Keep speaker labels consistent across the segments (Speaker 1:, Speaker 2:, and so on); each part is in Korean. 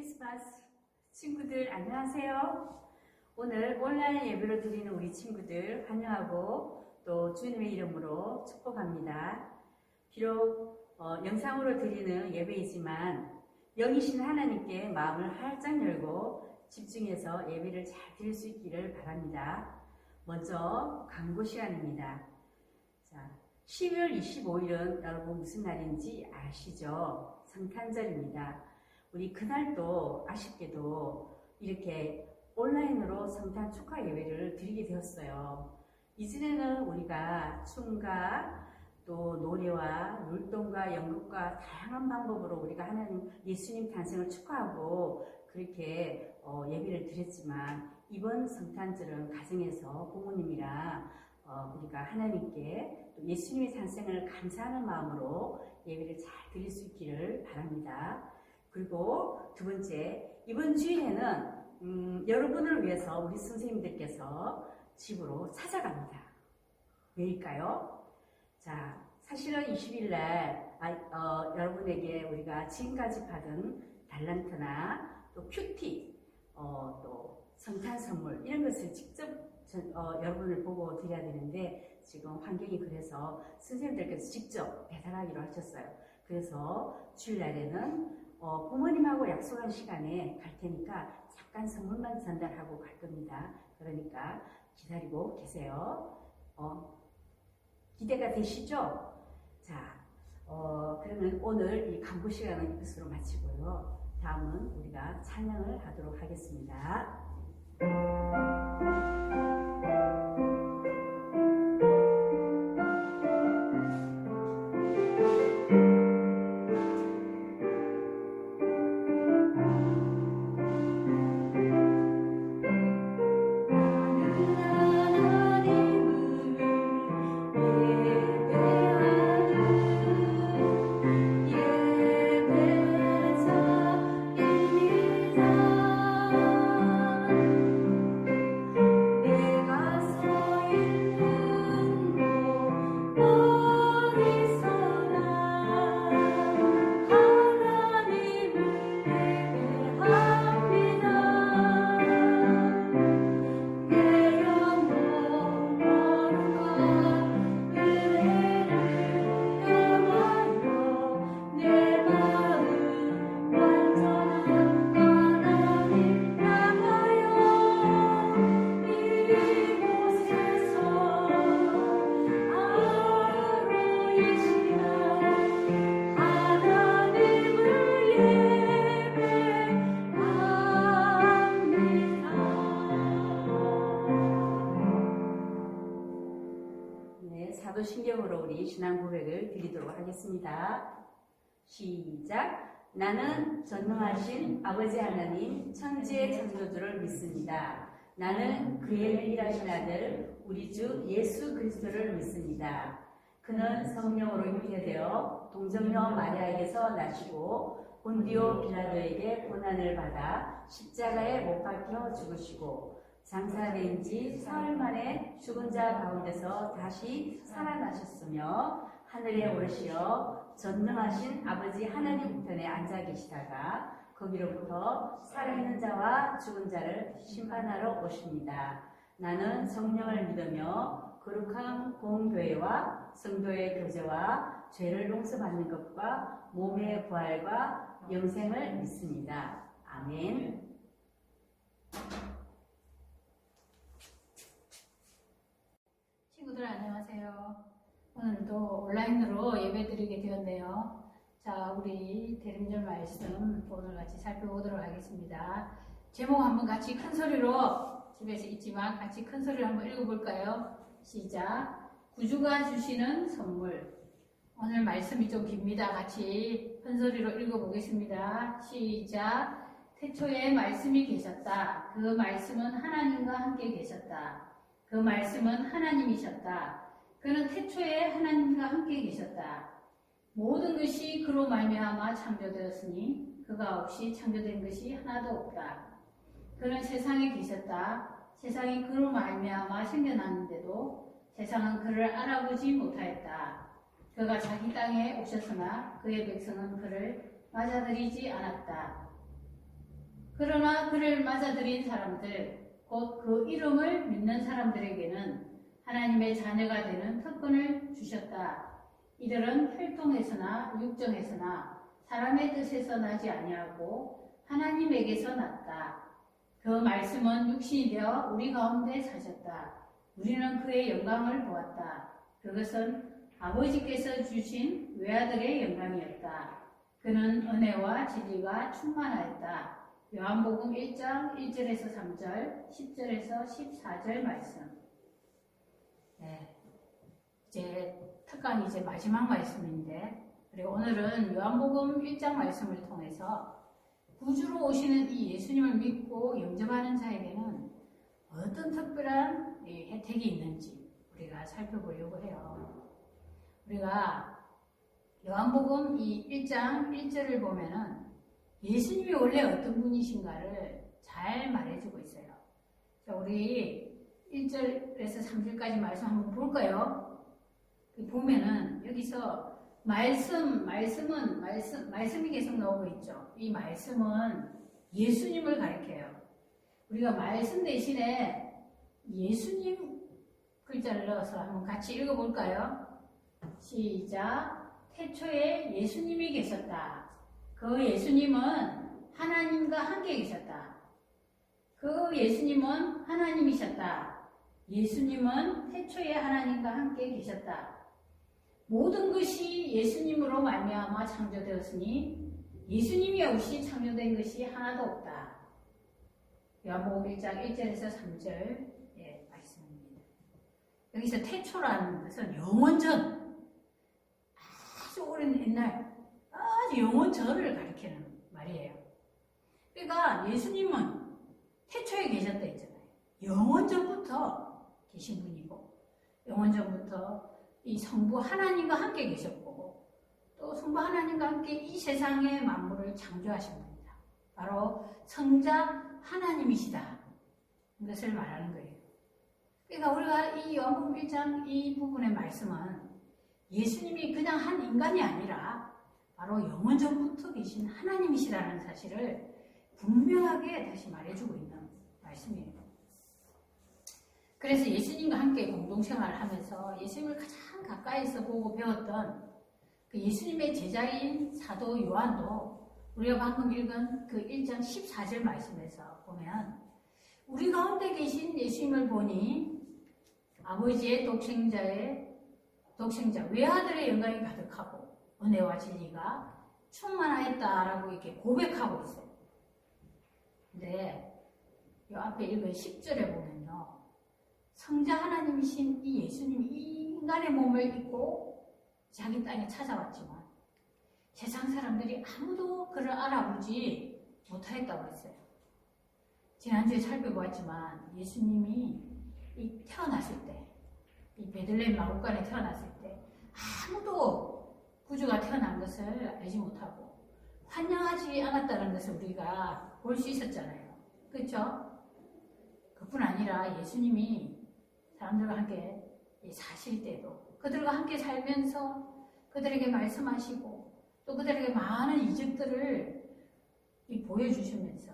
Speaker 1: 크리스마스 친구들 안녕하세요. 오늘 온라인 예배로 드리는 우리 친구들 환영하고 또 주님의 이름으로 축복합니다. 비록 영상으로 드리는 예배이지만 영이신 하나님께 마음을 활짝 열고 집중해서 예배를 잘 드릴 수 있기를 바랍니다. 먼저 광고 시간입니다. 자, 12월 25일은 여러분 무슨 날인지 아시죠? 성탄절입니다. 우리 그날도 아쉽게도 이렇게 온라인으로 성탄 축하 예배를 드리게 되었어요. 이전에는 우리가 춤과 또 노래와 율동과 연극과 다양한 방법으로 우리가 하나님 예수님 탄생을 축하하고 그렇게 예배를 드렸지만 이번 성탄절은 가정에서 부모님이랑 우리가 하나님께 또 예수님의 탄생을 감사하는 마음으로 예배를 잘 드릴 수 있기를 바랍니다. 그리고 두 번째, 이번 주일에는 여러분을 위해서 우리 선생님들께서 집으로 찾아갑니다. 왜일까요? 자, 사실은 20일 날 여러분에게 우리가 지금까지 받은 달란트나 또 큐티, 또 성탄 선물 이런 것을 직접 여러분을 보고 드려야 되는데 지금 환경이 그래서 선생님들께서 직접 배달하기로 하셨어요. 그래서 주일날에는 부모님하고 약속한 시간에 갈 테니까 잠깐 선물만 전달하고 갈 겁니다. 그러니까 기다리고 계세요. 기대가 되시죠? 자, 그러면 오늘 이 간구 시간은 이것으로 마치고요. 다음은 우리가 찬양을 하도록 하겠습니다. 사도신경으로 우리 신앙 고백을 드리도록 하겠습니다. 시작. 나는 전능하신 아버지 하나님 천지의 창조주를 믿습니다. 나는 그의 일하신 아들 우리 주 예수 그리스도를 믿습니다. 그는 성령으로 잉태되어 동정녀 마리아에게서 나시고 본디오 빌라도에게 고난을 받아 십자가에 못 박혀 죽으시고 장사된 지 사흘 만에 죽은 자 가운데서 다시 살아나셨으며 하늘에 오르시어 전능하신 아버지 하나님 우편에 앉아 계시다가 거기로부터 살아있는 자와 죽은 자를 심판하러 오십니다. 나는 성령을 믿으며 거룩한 공교회와 성도의 교제와 죄를 용서받는 것과 몸의 부활과 영생을 믿습니다. 아멘.
Speaker 2: 친구들 안녕하세요. 오늘도 온라인으로 예배드리게 되었네요. 자, 우리 대림절 말씀 오늘 같이 살펴보도록 하겠습니다. 제목 한번 같이 큰 소리로 집에서 있지만 같이 큰 소리로 한번 읽어볼까요? 시작. 구주가 주시는 선물. 오늘 말씀이 좀 깁니다. 같이 큰 소리로 읽어보겠습니다. 시작. 태초에 말씀이 계셨다. 그 말씀은 하나님과 함께 계셨다. 그 말씀은 하나님이셨다. 그는 태초에 하나님과 함께 계셨다. 모든 것이 그로 말미암아 창조되었으니 그가 없이 창조된 것이 하나도 없다. 그는 세상에 계셨다. 세상이 그로 말미암아 생겨났는데도 세상은 그를 알아보지 못하였다. 그가 자기 땅에 오셨으나 그의 백성은 그를 맞아들이지 않았다. 그러나 그를 맞아들인 사람들, 곧 그 이름을 믿는 사람들에게는 하나님의 자녀가 되는 특권을 주셨다. 이들은 혈통에서나 육정에서나 사람의 뜻에서 나지 아니하고 하나님에게서 났다. 그 말씀은 육신이 되어 우리 가운데 사셨다. 우리는 그의 영광을 보았다. 그것은 아버지께서 주신 외아들의 영광이었다. 그는 은혜와 진리가 충만하였다. 요한복음 1장 1절에서 3절, 10절에서 14절 말씀. 네, 이제 특강이 이제 마지막 말씀인데, 그리고 오늘은 요한복음 1장 말씀을 통해서 구주로 오시는 이 예수님을 믿고 영접하는 자에게는 어떤 특별한 혜택이 있는지 우리가 살펴보려고 해요. 우리가 요한복음 이 1장 1절을 보면은 예수님이 원래 어떤 분이신가를 잘 말해주고 있어요. 자, 우리 1절에서 3절까지 말씀 한번 볼까요? 보면은 여기서 말씀이 계속 나오고 있죠. 이 말씀은 예수님을 가리켜요. 우리가 말씀 대신에 예수님 글자를 넣어서 한번 같이 읽어볼까요? 시작. 태초에 예수님이 계셨다. 그 예수님은 하나님과 함께 계셨다. 그 예수님은 하나님이셨다. 예수님은 태초에 하나님과 함께 계셨다. 모든 것이 예수님으로 말미암아 창조되었으니 예수님이 없이 창조된 것이 하나도 없다. 요한복음 1장 1절에서 3절 말씀입니다. 여기서 태초라는 것은 영원전, 아주 오랜 옛날, 아주 영원전을 가리키는 말이에요. 그러니까 예수님은 태초에 계셨다 했잖아요. 영원전부터 계신 분이고, 영원전부터 이 성부 하나님과 함께 계셨고, 또 성부 하나님과 함께 이 세상의 만물을 창조하신 분이다. 바로 성자 하나님이시다. 이것을 말하는 거예요. 그러니까 우리가 이 요한복음 1장 이 부분의 말씀은 예수님이 그냥 한 인간이 아니라 바로 영원전부터 계신 하나님이시라는 사실을 분명하게 다시 말해주고 있는 말씀이에요. 그래서 예수님과 함께 공동생활을 하면서 예수님을 가장 가까이서 보고 배웠던 그 예수님의 제자인 사도 요한도 우리가 방금 읽은 그 1장 14절 말씀에서 보면 우리 가운데 계신 예수님을 보니 아버지의 독생자 외아들의 영광이 가득하고 은혜와 진리가 충만하였다라고 이렇게 고백하고 있어요. 근데 이 앞에 읽은 10절에 보면요, 성자 하나님이신 이 예수님이 이 인간의 몸을 입고 자기 땅에 찾아왔지만 세상 사람들이 아무도 그를 알아보지 못하였다고 했어요. 지난주에 살펴보았지만 예수님이 태어났을 때, 이 베들레헴 마구간에 태어났을 때 아무도 구주가 태어난 것을 알지 못하고 환영하지 않았다는 것을 우리가 볼 수 있었잖아요. 그렇죠? 그뿐 아니라 예수님이 사람들과 함께 사실 때도 그들과 함께 살면서 그들에게 말씀하시고 또 그들에게 많은 이적들을 보여주시면서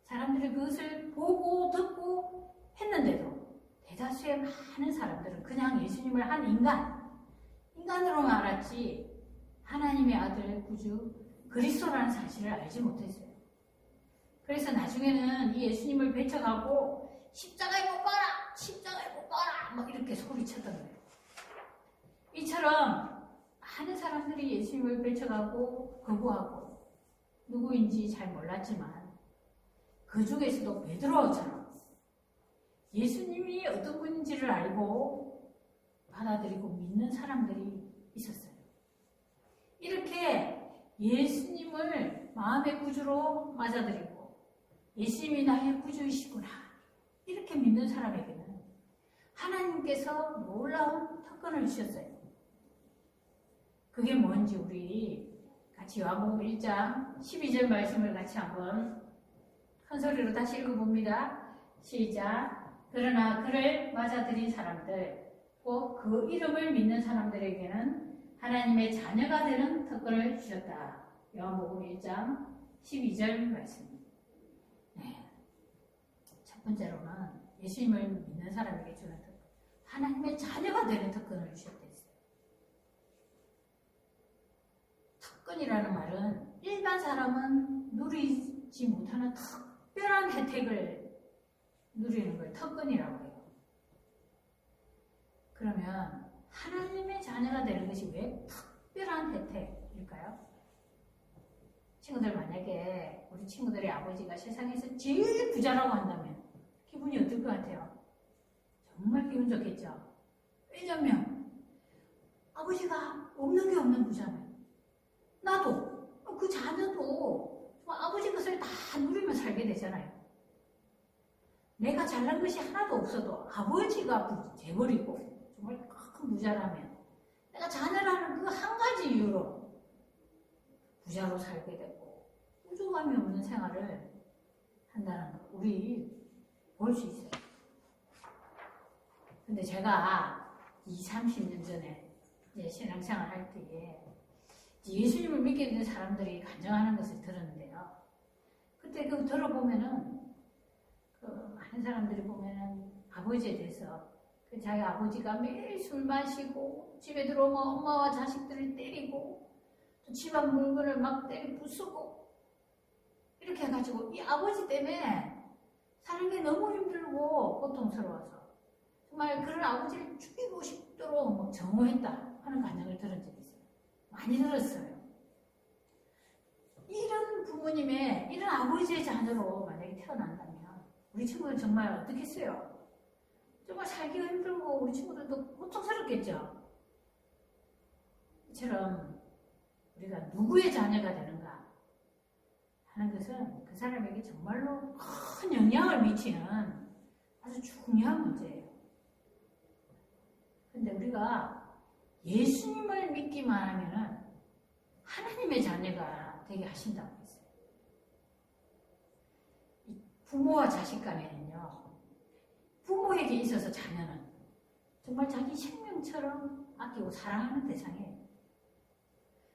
Speaker 2: 사람들이 그것을 보고 듣고 했는데도 대다수의 많은 사람들은 그냥 예수님을 한 인간으로만 알았지 하나님의 아들 구주 그리스도라는 사실을 알지 못했어요. 그래서 나중에는 이 예수님을 배척하고 십자가에 못 박아라! 십자가에 못 박아라! 막 이렇게 소리쳤던 거예요. 이처럼 많은 사람들이 예수님을 배척하고 거부하고 누구인지 잘 몰랐지만 그 중에서도 베드로처럼 예수님이 어떤 분인지를 알고 받아들이고 믿는 사람들이 있었어요. 이렇게 예수님을 마음의 구주로 맞아들이고 예수님이 나의 구주이시구나 이렇게 믿는 사람에게는 하나님께서 놀라운 특권을 주셨어요. 그게 뭔지 우리 같이 요한복음 1장 12절 말씀을 같이 한번 큰 소리로 다시 읽어봅니다. 시작. 그러나 그를 맞아들인 사람들, 꼭 그 이름을 믿는 사람들에게는 하나님의 자녀가 되는 특권을 주셨다. 요한복음 1장 12절 말씀. 번째로는 예수님을 믿는 사람에게 주는 특권, 하나님의 자녀가 되는 특권을 주셨다 했어요. 특권이라는 말은 일반 사람은 누리지 못하는 특별한 혜택을 누리는 걸 특권이라고 해요. 그러면 하나님의 자녀가 되는 것이 왜 특별한 혜택일까요? 친구들, 만약에 우리 친구들의 아버지가 세상에서 제일 부자라고 한다면 기분이 어떨 것 같아요? 정말 기분 좋겠죠? 왜냐면 아버지가 없는 게 없는 부자면 나도 그 자녀도 아버지 것을 다 누리며 살게 되잖아요. 내가 잘난 것이 하나도 없어도 아버지가 재벌이고 정말 큰 부자라면 내가 자녀라는 그 한 가지 이유로 부자로 살게 되고 부족함이 없는 생활을 한다는 거 우리 볼 수 있어요. 근데 제가 20-30년 전에 이제 신앙생활 할 때에 예수님을 믿게 된 사람들이 간증하는 것을 들었는데요. 그때 그 들어보면은 많은 사람들이 보면은 아버지에 대해서 자기 아버지가 매일 술 마시고 집에 들어오면 엄마와 자식들을 때리고 또 집안 물건을 막 때리 부수고 이렇게 해가지고 이 아버지 때문에 사는 게 너무 힘들고 고통스러워서 정말 그런 아버지를 죽이고 싶도록 뭐 정오했다 하는 간증을 들은 적이 있어요. 많이 들었어요. 이런 부모님의 이런 아버지의 자녀로 만약에 태어난다면 우리 친구들 정말 어떻겠어요? 정말 살기가 힘들고 우리 친구들도 고통스럽겠죠? 이처럼 우리가 누구의 자녀가 되는가 하는 것은 그 사람에게 정말로 큰 영향을 미치는 아주 중요한 문제예요. 근데 우리가 예수님을 믿기만 하면은 하나님의 자녀가 되게 하신다고 했어요. 부모와 자식 간에는요, 부모에게 있어서 자녀는 정말 자기 생명처럼 아끼고 사랑하는 대상이에요.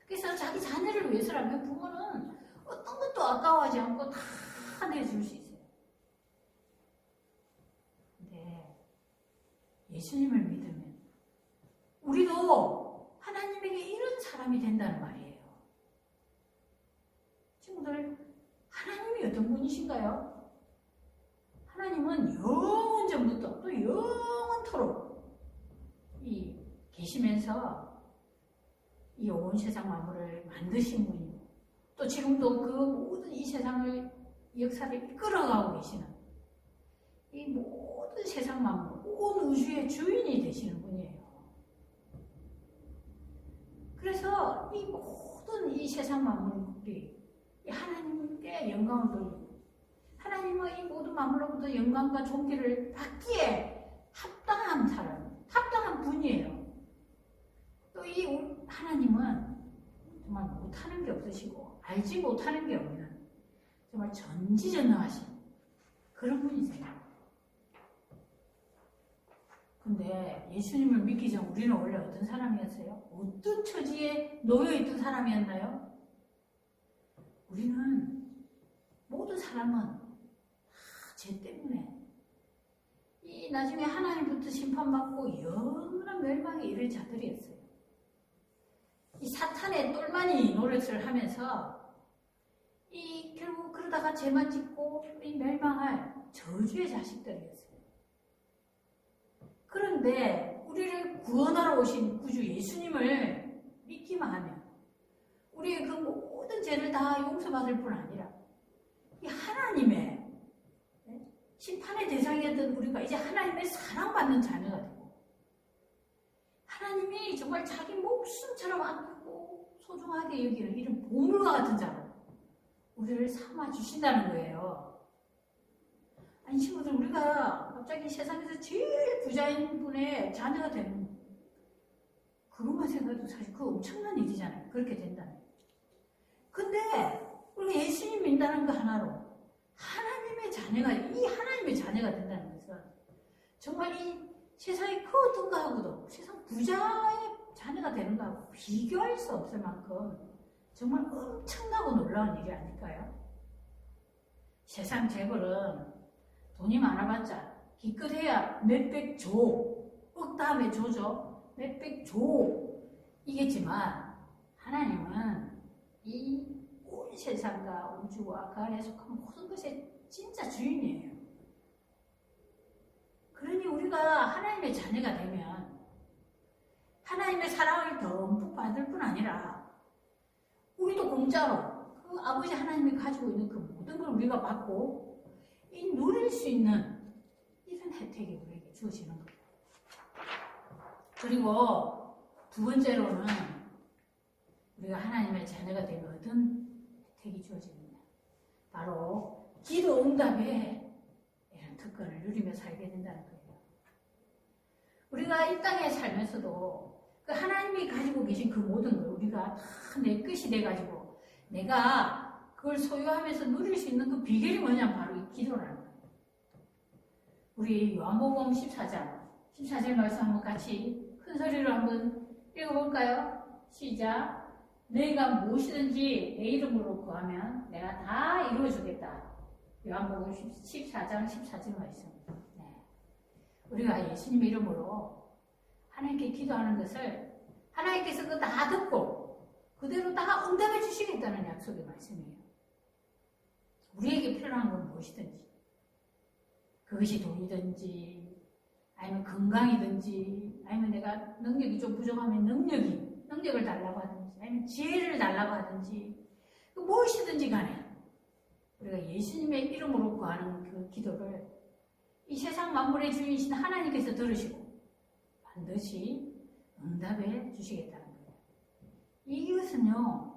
Speaker 2: 그래서 자기 자녀를 위해서라면 부모는 어떤 것도 아까워하지 않고 다 내줄 수 있어요. 근데 예수님을 믿으면 우리도 하나님에게 이런 사람이 된다는 말이에요. 친구들, 하나님이 어떤 분이신가요? 하나님은 영원전부터 또 영원토록 계시면서 이 온 세상 만물을 만드신 분이고 또 지금도 그 모든 이 세상을 역사를 이끌어가고 계시는 이 모든 세상 만물, 온 우주의 주인이 되시는 분이에요. 그래서 이 모든 이 세상 만물이 하나님께 영광을 돌리고 하나님은 이 모든 만물로부터 영광과 존귀를 받기에 합당한 사람, 합당한 분이에요. 또 이 하나님은 정말 못하는 게 없으시고 알지 못하는 게 없는 정말 전지전능하신 그런 분이세요. 근데 예수님을 믿기 전 우리는 원래 어떤 사람이었어요? 어떤 처지에 놓여있던 사람이었나요? 우리는 모든 사람은 다 죄 때문에 이 나중에 하나님부터 심판받고 영원한 멸망에 이를 자들이었어요. 이 사탄의 똘마니 노릇을 하면서 이 결국 그러다가 죄만 짓고 이 멸망할 저주의 자식들이었어요. 그런데 우리를 구원하러 오신 구주 예수님을 믿기만 하면 우리의 그 모든 죄를 다 용서받을 뿐 아니라 이 하나님의 심판의 대상이었던 우리가 이제 하나님의 사랑받는 자녀가 되고 하나님이 정말 자기 목숨처럼 아끼고 소중하게 여기는 이런 보물과 같은 자로 우리를 삼아주신다는 거예요. 아니 친구들, 우리가 갑자기 세상에서 제일 부자인 분의 자녀가 되는 그것만 생각해도 사실 그 엄청난 일이잖아요. 그렇게 된다면. 근데 우리가 예수님 믿는다는 거 하나로 하나님의 자녀가 된다는 것은 정말 이 세상의 그 어떤 거하고도 세상 부자의 자녀가 되는 거하고 비교할 수 없을 만큼 정말 엄청나고 놀라운 일이 아닐까요? 세상 재벌은 돈이 많아봤자 기껏해야 몇백 조, 억 다음에 조죠. 몇백 조 이겠지만 하나님은 이 온 세상과 우주와 그 안에 속한 모든 것의 진짜 주인이에요. 그러니 우리가 하나님의 자녀가 되면 하나님의 사랑을 듬뿍 받을 뿐 아니라 우리도 공짜로 그 아버지 하나님이 가지고 있는 그 모든 걸 우리가 받고 이 누릴 수 있는 이런 혜택이 우리에게 주어지는 거예요. 그리고 두 번째로는 우리가 하나님의 자녀가 되면 어떤 혜택이 주어집니다. 바로 기도 응답에 이런 특권을 누리며 살게 된다는 거예요. 우리가 이 땅에 살면서도 그 하나님이 가지고 계신 그 모든 걸 우리가 다 내 것이 돼가지고 내가 그걸 소유하면서 누릴 수 있는 그 비결이 뭐냐면 바로 이 기도라는 거예요. 우리 요한복음 14절 말씀 한번 같이 큰 소리로 한번 읽어볼까요? 시작. 너희가 무엇이든지 내 이름으로 구하면 내가 다 이루어주겠다. 요한복음 14장 14절 말씀. 네. 우리가 예수님 이름으로 하나님께 기도하는 것을 하나님께서 그거 다 듣고 그대로 다 응답해 주시겠다는 약속의 말씀이에요. 우리에게 필요한 건 무엇이든지 그것이 돈이든지 아니면 건강이든지 아니면 내가 능력이 좀 부족하면 능력을 달라고 하든지 아니면 지혜를 달라고 하든지 무엇이든지 간에 우리가 예수님의 이름으로 구하는 그 기도를 이 세상 만물의 주인이신 하나님께서 들으시고 반드시 응답해 주시겠다는 거예요. 이것은요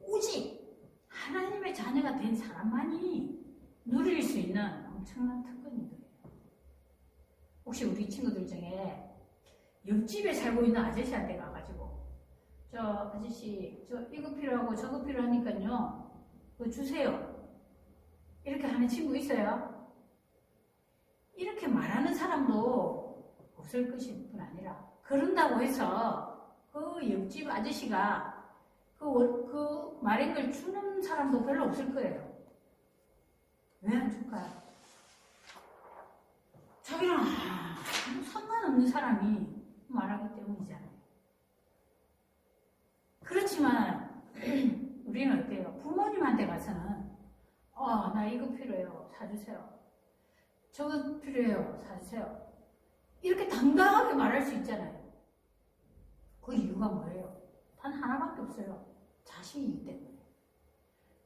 Speaker 2: 오직 하나님의 자녀가 된 사람만이 누릴 수 있는 엄청난 특권인 거예요. 혹시 우리 친구들 중에 옆집에 살고 있는 아저씨한테 가가지고 저 아저씨 저 이거 필요하고 저거 필요하니까요 그거 주세요 이렇게 하는 친구 있어요? 이렇게 말하는 사람도 없을 것일 뿐 아니라 그런다고 해서 그 옆집 아저씨가 그 말인 걸 주는 사람도 별로 없을 거예요. 왜 안 줄까요? 자기랑 상관없는 사람이 말하기 때문이잖아요. 그렇지만 우리는 어때요? 부모님한테 가서는 나 이거 필요해요. 사주세요. 저거 필요해요. 사주세요. 이렇게 당당하게 말할 수 있잖아요. 그 이유가 뭐예요? 단 하나밖에 없어요. 자식이기 때문에.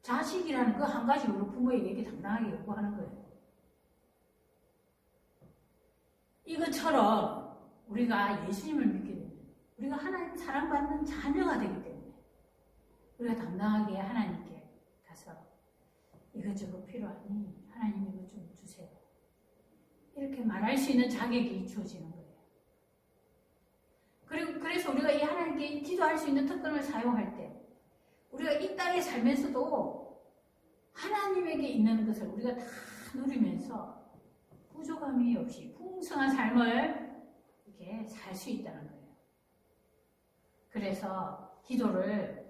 Speaker 2: 자식이라는 그 한 가지 이유로 부모에게 이렇게 당당하게 요구하는 거예요. 이것처럼 우리가 예수님을 믿게 되면 우리가 하나님 사랑받는 자녀가 되기 때문에 우리가 당당하게 하나님께 가서 이것저것 필요하니 하나님 이거 좀 주세요. 이렇게 말할 수 있는 자격이 주어지는 거예요. 그래서 우리가 이 하나님께 기도할 수 있는 특권을 사용할 때 우리가 이 땅에 살면서도 하나님에게 있는 것을 우리가 다 누리면서 부족함이 없이 풍성한 삶을 이렇게 살 수 있다는 거예요. 그래서 기도를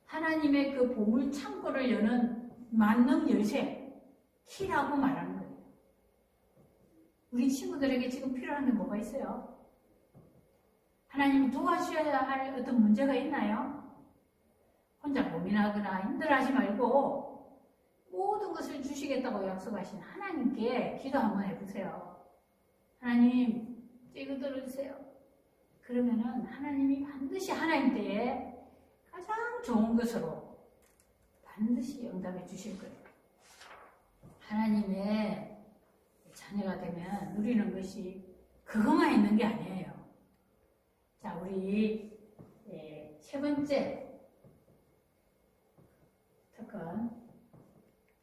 Speaker 2: 하나님의 그 보물 창고를 여는 만능 열쇠, 키라고 말하는 거예요. 우리 친구들에게 지금 필요한 게 뭐가 있어요? 하나님이 도와주셔야 할 어떤 문제가 있나요? 혼자 고민하거나 힘들어하지 말고 모든 것을 주시겠다고 약속하신 하나님께 기도 한번 해보세요. 하나님, 이거 들어주세요. 그러면은 하나님이 반드시 하나님 때에 가장 좋은 것으로 반드시 응답해 주실 거예요. 하나님의 자녀가 되면 누리는 것이 그것만 있는 게 아니에요. 자, 우리 세 번째 특권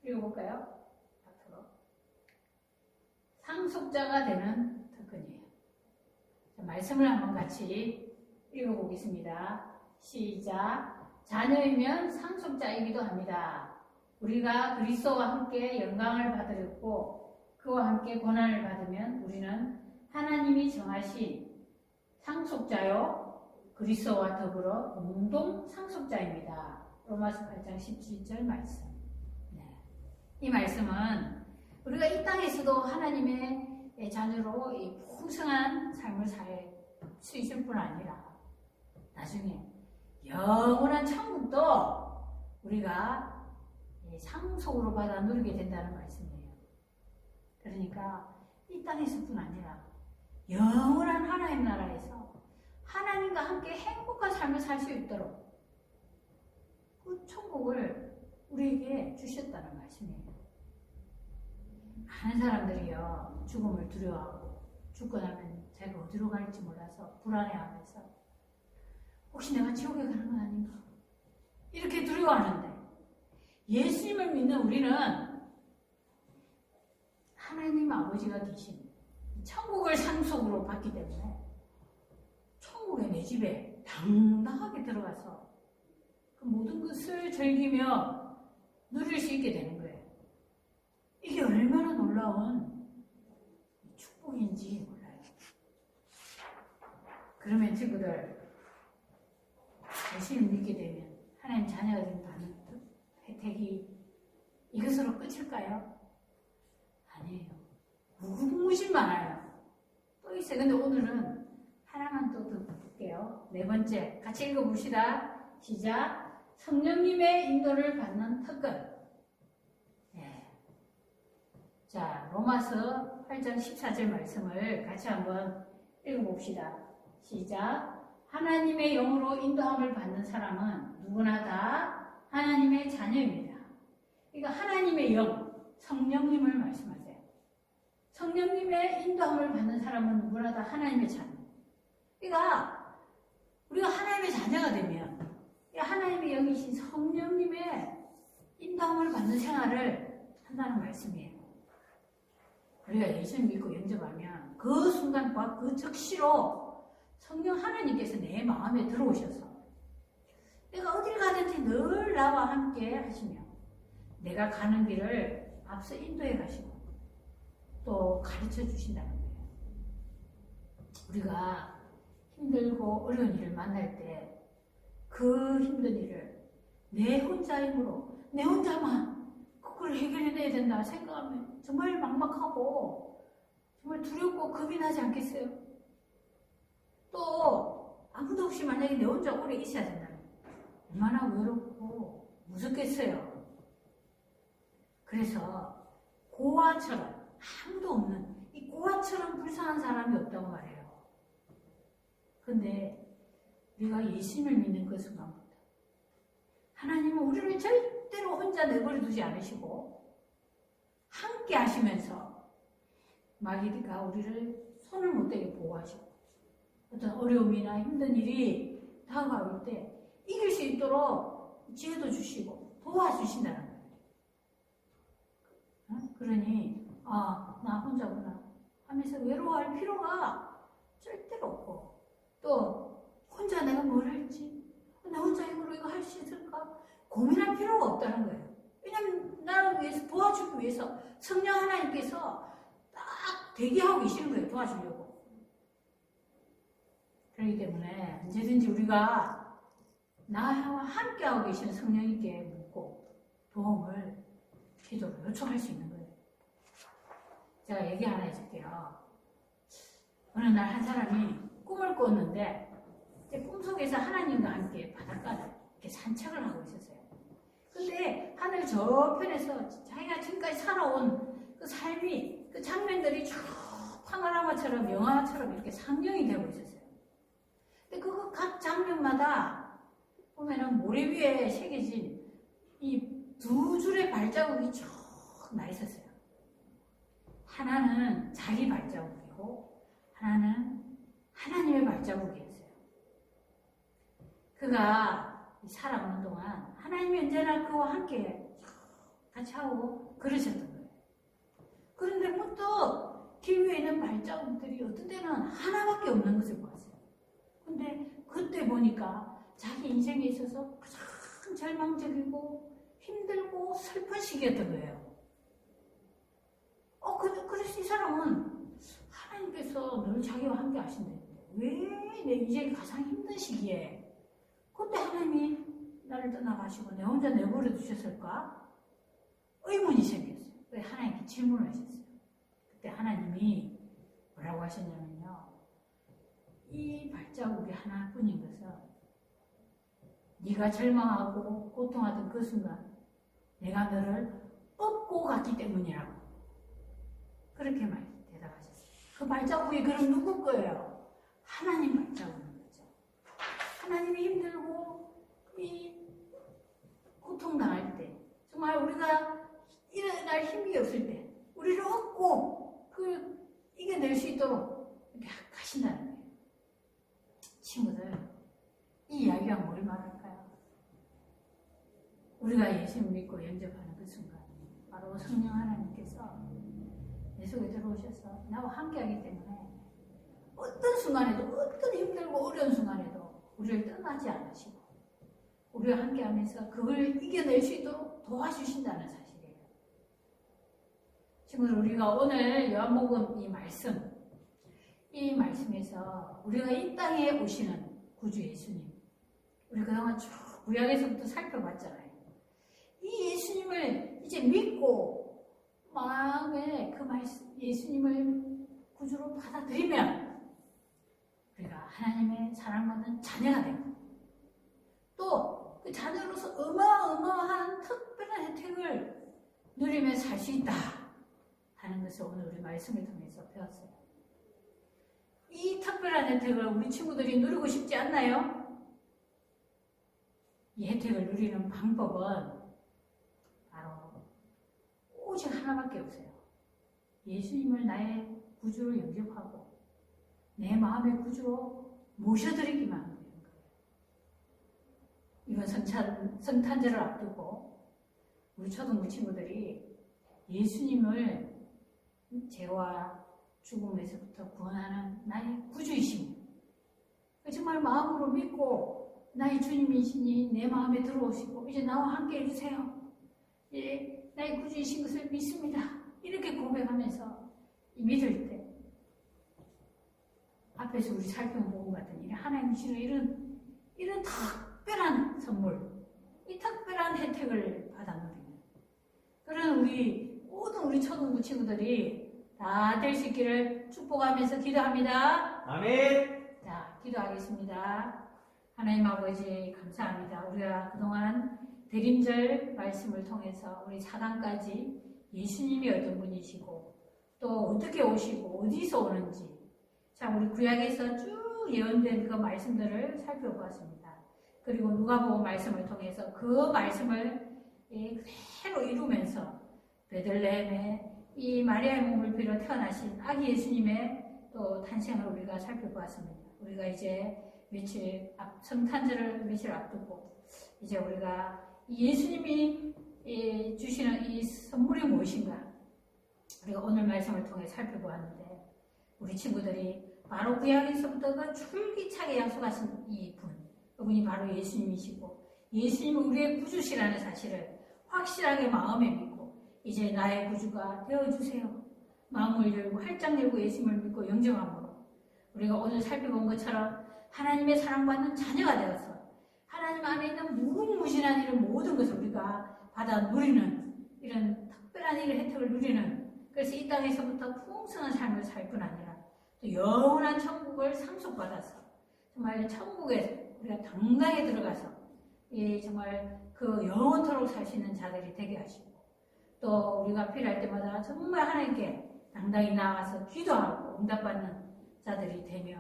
Speaker 2: 읽어볼까요? 앞으로 상속자가 되는 특권이에요. 자, 말씀을 한번 같이 읽어보겠습니다. 시작. 자녀이면 상속자이기도 합니다. 우리가 그리스도와 함께 영광을 받으렸고 그와 함께 고난을 받으면 우리는 하나님이 정하신 상속자요 그리스도와 더불어 공동 상속자입니다. 로마서 8장 17절 말씀. 네. 이 말씀은 우리가 이 땅에서도 하나님의 자녀로 이 풍성한 삶을 살 수 있을 뿐 아니라 나중에 영원한 천국도 우리가 상속으로 받아 누리게 된다는 말씀이에요. 그러니까 이 땅에서뿐 아니라 영원한 하나님 나라에서 하나님과 함께 행복한 삶을 살 수 있도록 그 천국을 우리에게 주셨다는 말씀이에요. 많은 사람들이요, 죽음을 두려워하고 죽고 나면 자기가 어디로 갈지 몰라서 불안해하면서 혹시 내가 지옥에 가는 건 아닌가? 이렇게 두려워하는데 예수님을 믿는 우리는 하나님 아버지가 계신 천국을 상속으로 받기 때문에 천국의 내 집에 당당하게 들어가서 그 모든 것을 즐기며 누릴 수 있게 되는 거예요. 이게 얼마나 놀라운 축복인지 몰라요. 그러면 친구들, 예수님을 믿게 되면 하나님 자녀가 된다는 혜택이 이것으로 끝일까요? 아니에요. 무궁무진 많아요. 또 있어요. 근데 오늘은 하나만 또 더 볼게요. 네 번째, 같이 읽어봅시다. 시작. 성령님의 인도를 받는 특권. 자, 로마서 8장 14절 말씀을 같이 한번 읽어봅시다. 시작. 하나님의 영으로 인도함을 받는 사람은 누구나 다 하나님의 자녀입니다. 그러니까 하나님의 영, 성령님을 말씀하세요. 성령님의 인도함을 받는 사람은 누구나 다 하나님의 자녀. 그러니까 우리가 하나님의 자녀가 되면 하나님의 영이신 성령님의 인도함을 받는 생활을 한다는 말씀이에요. 우리가 예수님 믿고 영접하면 그 순간과 그 즉시로 성령 하나님께서 내 마음에 들어오셔서 내가 어딜 가든지 늘 나와 함께 하시며 내가 가는 길을 앞서 인도해 가시고 또 가르쳐 주신다는 거예요. 우리가 힘들고 어려운 일을 만날 때 그 힘든 일을 내 혼자 힘으로 내 혼자만 그걸 해결해내야 된다 생각하면 정말 막막하고 정말 두렵고 겁이 나지 않겠어요? 또 아무도 없이 만약에 내 혼자 오래 있어야 된다면 얼마나 외롭고 무섭겠어요. 그래서 고아처럼 아무도 없는 이 고아처럼 불쌍한 사람이 없다고 말해요. 근데 우리가 예수님을 믿는 그 순간부터 하나님은 우리를 절대로 혼자 내버려 두지 않으시고 함께 하시면서 마귀가 우리를 손을 못 대게 보호하시고 어떤 어려움이나 힘든 일이 다가올 때 이길 수 있도록 지혜도 주시고 도와주신다는 거예요. 그러니 나 혼자구나 하면서 외로워할 필요가 절대로 없고 또 혼자 내가 뭘 할지 나 혼자 힘으로 이거 할 수 있을까 고민할 필요가 없다는 거예요. 왜냐하면 나를 위해서 도와주기 위해서 성령 하나님께서 딱 대기하고 계시는 거예요. 도와주려고. 그렇기 때문에 언제든지 우리가 나와 함께하고 계시는 성령님께 묻고 도움을 기도로 요청할 수 있는 거예요. 제가 얘기 하나 해줄게요. 어느 날 한 사람이 꿈을 꿨는데 꿈속에서 하나님과 함께 바닷가를 이렇게 산책을 하고 있었어요. 근데 하늘 저편에서 자기가 지금까지 살아온 그 삶이 그 장면들이 쭉 파노라마처럼 영화처럼 이렇게 상영이 되고 있었어요. 근데 그 각 장면마다 보면은 모래 위에 새겨진 이 두 줄의 발자국이 쭉 나 있었어요. 하나는 자기 발자국이고 하나는 하나님의 발자국이었어요. 그가 살아오는 동안 하나님이 언제나 그와 함께 같이 하고 그러셨던 거예요. 그런데 문득 길 위에 있는 발자국들이 어떤 때는 하나밖에 없는 것을 보았어요. 근데 그때 보니까 자기 인생에 있어서 가장 절망적이고 힘들고 슬픈 시기였던 거예요. 그래서 이 사람은 하나님께서 늘 자기와 함께 하신다는데 왜 내 인생이 가장 힘든 시기에 그때 하나님이 나를 떠나가시고 내 혼자 내버려 두셨을까? 의문이 생겼어요. 왜 하나님께 질문을 하셨어요. 그때 하나님이 뭐라고 하셨냐면요. 이 발자국이 하나뿐인 것은 네가 절망하고 고통하던 그 순간 내가 너를 업고 갔기 때문이라고 그렇게 대답하셨어요. 그 발자국이 그럼 누구 거예요? 하나님 발자국인 거죠. 하나님이 힘들고 이 고통당할 때 정말 우리가 일어날 힘이 없을 때 우리를 업고 이겨낼 수 있도록 이렇게 하신다는 거예요. 친구들, 이 이야기가 뭘 말할까요? 우리가 예수를 믿고 영접하는 그 순간 바로 성령 하나님께서 내 속에 들어오셔서 나와 함께하기 때문에 어떤 순간에도 어떤 힘들고 어려운 순간에도 우리를 떠나지 않으시고 우리와 함께하면서 그걸 이겨낼 수 있도록 도와주신다는 사실이에요. 친구들, 우리가 오늘 요한복음 이 말씀에서 우리가 이 땅에 오시는 구주 예수님, 우리 그동안 쭉 구약에서부터 살펴봤잖아요. 이 예수님을 이제 믿고 마음에 그 예수님을 구주로 받아들이면 우리가 하나님의 사랑받는 자녀가 되고 또 그 자녀로서 어마어마한 특별한 혜택을 누리며 살 수 있다 하는 것을 오늘 우리 말씀을 통해서 배웠어요. 이 특별한 혜택을 우리 친구들이 누리고 싶지 않나요? 이 혜택을 누리는 방법은 바로 오직 하나밖에 없어요. 예수님을 나의 구주로 영접하고 내 마음의 구주로 모셔드리기만 하면 되는 거예요. 이번 성탄절을 앞두고 우리 초등부 친구들이 예수님을 죄와 죽음에서부터 구원하는 나의 구주이심, 정말 마음으로 믿고 나의 주님이시니 내 마음에 들어오시고 이제 나와 함께 해주세요. 예, 나의 구주이신 것을 믿습니다. 이렇게 고백하면서 믿을 때 앞에서 우리 살펴본 것 같은 하나님 주시는 이런 특별한 선물, 이 특별한 혜택을 받아 누리는 그런 모든 우리 초등부 친구들이 다 될 수 있기를 축복하면서 기도합니다.
Speaker 3: 아멘.
Speaker 2: 자, 기도하겠습니다. 하나님 아버지 감사합니다. 우리가 그동안 대림절 말씀을 통해서 우리 4강까지 예수님이 어떤 분이시고 또 어떻게 오시고 어디서 오는지 참 우리 구약에서 쭉 예언된 그 말씀들을 살펴보았습니다. 그리고 누가복음 말씀을 통해서 그 말씀을 그대로 이루면서 베들레헴에 이 마리아의 몸을 빌어 태어나신 아기 예수님의 또 탄생을 우리가 살펴보았습니다. 우리가 이제 성탄절을 며칠 앞두고 이제 우리가 예수님이 주시는 이 선물이 무엇인가 우리가 오늘 말씀을 통해 살펴보았는데 우리 친구들이 바로 구약에서부터 그 줄기차게 약속하신 그분이 바로 예수님이시고 예수님은 우리의 구주시라는 사실을 확실하게 마음에 믿고 이제 나의 구주가 되어주세요. 마음을 열고 활짝 열고 예수님을 믿고 영접함으로 우리가 오늘 살펴본 것처럼 하나님의 사랑받는 자녀가 되어서 하나님 안에 있는 무궁무진한 이런 모든 것을 우리가 받아 누리는 이런 특별한 이런 혜택을 누리는 그래서 이 땅에서부터 풍성한 삶을 살 뿐 아니라 또 영원한 천국을 상속받아서 정말 천국에 우리가 당당히 들어가서 정말 그 영원토록 살 수 있는 자들이 되게 하시고 또 우리가 필요할 때마다 정말 하나님께 당당히 나아가서 기도하고 응답받는 자들이 되며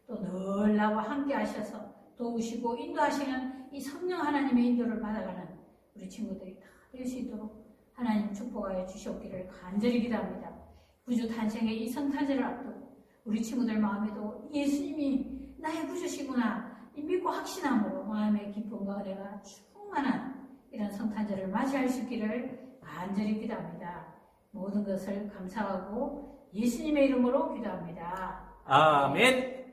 Speaker 2: 또 늘 나와 함께 하셔서 도우시고 인도하시는 이 성령 하나님의 인도를 받아가는 우리 친구들이 다 될 수 있도록 하나님 축복하여 주시옵기를 간절히 기도합니다. 구주 탄생의 이 성탄절을 앞두고 우리 친구들 마음에도 예수님이 나의 구주시구나 믿고 확신함으로 마음의 기쁨과 은혜가 충만한 이런 성탄절을 맞이할 수 있기를 간절히 기도합니다. 모든 것을 감사하고 예수님의 이름으로 기도합니다.
Speaker 3: 아멘.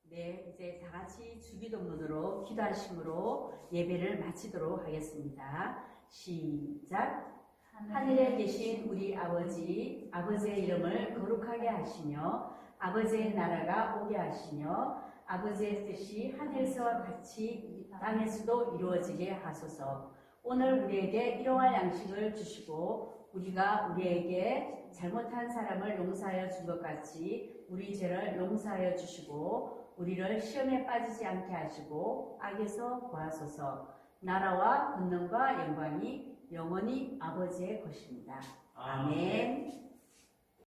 Speaker 1: 네, 이제 다 같이 주기도문으로 기도하심으로 예배를 마치도록 하겠습니다. 시작. 하늘에 계신 우리 아버지, 아버지의 이름을 거룩하게 하시며 아버지의 나라가 오게 하시며 아버지의 뜻이 하늘에서와 같이 땅에서도 이루어지게 하소서. 오늘 우리에게 일용할 양식을 주시고 우리가 우리에게 잘못한 사람을 용서하여 준 것 같이 우리 죄를 용서하여 주시고 우리를 시험에 빠지지 않게 하시고 악에서 구하소서. 나라와 권능과 영광이 영원히 아버지의 것입니다. 아멘.